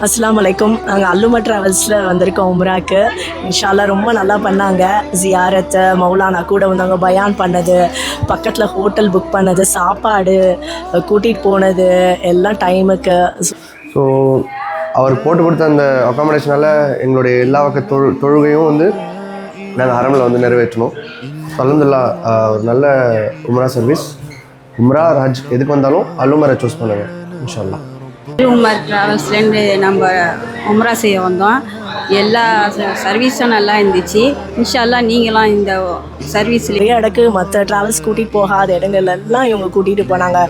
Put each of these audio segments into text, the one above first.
அஸ்ஸலாமு அலைக்கும். நாங்கள் அல்லுமா ட்ராவல்ஸில் வந்திருக்கோம் உம்ராக்கு. இன்ஷா அல்லாஹ் ரொம்ப நல்லா பண்ணாங்க. ஜியாரத்து, மௌலானா கூட வந்தவங்க பயான் பண்ணது, பக்கத்தில் ஹோட்டல் புக் பண்ணது, சாப்பாடு கூட்டிகிட்டு போனது எல்லாம் டைமுக்கு. ஸோ அவர் போட்டு கொடுத்த அந்த அக்காமடேஷனால் எங்களுடைய எல்லா வகை தொழுகையும் வந்து நாங்கள் ஹரமில் வந்து நிறைவேற்றணும். அல்ஹம்துலில்லாஹ் ஒரு நல்ல உம்ரா சர்வீஸ். உம்ரா ஹஜ் எதுக்கு வந்தாலும் அல்லுமரை சூஸ் பண்ணுங்கள் இன்ஷா அல்லாஹ். உமர் ட்ராவல்ஸ்லேருந்து நம்ம உம்ரா செய்ய வந்தோம். எல்லா சர்வீஸும் நல்லா இருந்துச்சு. இன்ஷா அல்லாஹ் நீங்களும் இந்த சர்வீஸில் நிறைய இடக்கு மற்ற ட்ராவல்ஸ் கூட்டிகிட்டு போகாத இடங்கள்லாம் இவங்க கூட்டிகிட்டு போனாங்க.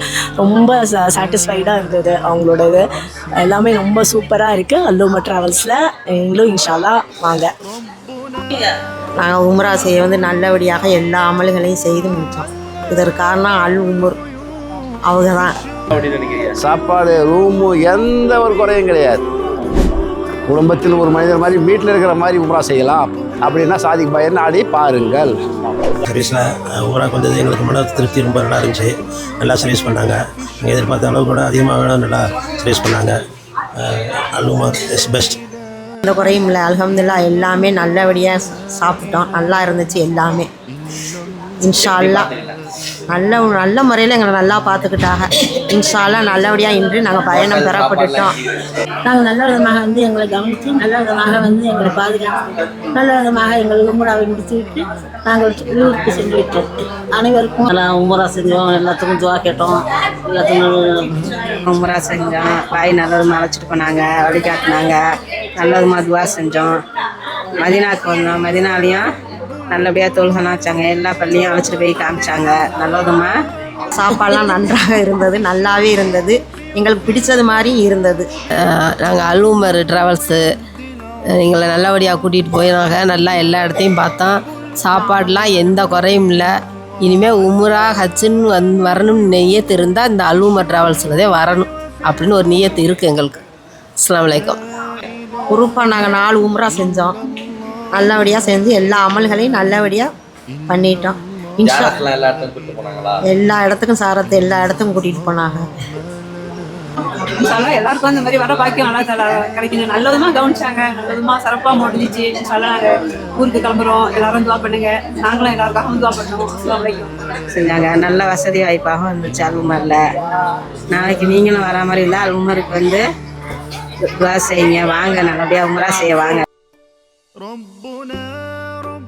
ரொம்ப சாட்டிஸ்ஃபைடாக இருந்தது அவங்களோட இது. எல்லாமே ரொம்ப சூப்பராக இருக்குது அல்லுமா ட்ராவல்ஸில். நீங்களும் இன்ஷா அல்லாஹ் வாங்க. நாங்கள் உம்ரா செய்ய வந்து நல்லபடியாக எல்லா அமல்களையும் செய்து முடித்தோம். இதற்கு காரணம் அல் உமர் அவங்க தான். சாப்பாடு, ரூமு, எந்த ஒரு குறையும் கிடையாது. குடும்பத்தில் ஒரு மனிதர் மாதிரி வீட்டில் இருக்கிற மாதிரி உம்ரா செய்யலாம் அப்படின்னா சாதிக் பாய் நாடி பாருங்கள். சர்வீஸில் உமராக்கு வந்தது எங்களுக்கு மன திருப்தி ரொம்ப நல்லா இருந்துச்சு. நல்லா சர்வீஸ் பண்ணாங்க. நாங்கள் எதிர்பார்த்த அளவு கூட அதிகமாக வேணும், நல்லா சர்வீஸ் பண்ணாங்க. அல்லுமா இஸ் பெஸ்ட். எந்த குறையும் இல்லை. அல்ஹம்துலில்லாஹ் எல்லாமே நல்லபடியாக சாப்பிட்டோம். நல்லா இருந்துச்சு எல்லாமே. இன்ஷா அல்லாஹ் நல்ல முறையில் எங்களை நல்லா பார்த்துக்கிட்டாங்க. இன்ஷா அல்லாஹ் நல்லபடியாக இன்று நாங்கள் பயணம் பெறப்பட்டுட்டோம். நாங்கள் நல்ல விதமாக வந்து எங்களை கவனித்து நல்ல விதமாக வந்து எங்களை பாதுகாத்து நல்ல விதமாக எங்கள் உம்ராவை முடித்துவிட்டு நாங்கள் ஊருக்கு சென்று விட்டோம். அனைவருக்கும் எல்லாம் உம்ரா செஞ்சோம். எல்லாத்துக்கும் துவா கேட்டோம். எல்லாத்துக்கும் உம்ரா செஞ்சோம். பாய் நல்லதுமா அழைச்சிட்டு போனாங்க, வழிகாட்டினாங்க. நல்லதுமா துவா செஞ்சோம். மதினாவுக்கு வந்தோம். மதினாலையும் நல்லபடியாக தொழுகலாம் வச்சாங்க. எல்லா பள்ளியும் அழைச்சிட்டு போய் காமிச்சாங்க. நல்லதுமா சாப்பாடெலாம் நன்றாக இருந்தது, நல்லாவே இருந்தது. எங்களுக்கு பிடிச்சது மாதிரி இருந்தது. நாங்கள் அல்-உமர் ட்ராவல்ஸு எங்களை நல்லபடியாக கூட்டிகிட்டு போயினாங்க. நல்லா எல்லா இடத்தையும் பார்த்தோம். சாப்பாடெலாம் எந்த குறையும் இல்லை. இனிமேல் உம்ரா ஹஜ்ஜுன்னு வரணும்னு நியத்து இருந்தால் இந்த அல்-உமர் ட்ராவல்ஸில் தான் வரணும் அப்படின்னு ஒரு நியத்து இருக்குது எங்களுக்கு. அஸ்ஸலாமு அலைக்கும். குரூப்பாக நாங்கள் 4 உம்ரா செஞ்சோம். நல்லபடியாக செஞ்சு எல்லா அமல்களையும் நல்லபடியாக பண்ணிட்டோம். எல்லா இடத்துக்கும் சாரத்தை எல்லா இடத்துக்கும் கூட்டிகிட்டு போனாங்க. எல்லாருக்கும் அந்த மாதிரி வர பாக்கியம் நல்லா கிடைக்கணும். நல்லதுமா கவனிச்சாங்க. நல்லதுமா சிறப்பாக முடிஞ்சிச்சு. நாங்கள் ஊருக்கு கிளம்புறோம். எல்லாரும் துவா பண்ணுங்க. நாங்களும் எல்லாருக்காகவும் துவா பண்ணுவோம். அஸ்ஸலாமு அலைக்கும். செஞ்சாங்க. நல்ல வசதி வாய்ப்பாகவும் இருந்துச்சு அல்-உமரில். நாளைக்கு நீங்களும் வரா மாதிரி இல்லை. அல்-உமருக்கு வந்து துவா செய்யுங்க. வாங்க, நல்லபடியாக உம்ரா செய்ய வாங்க.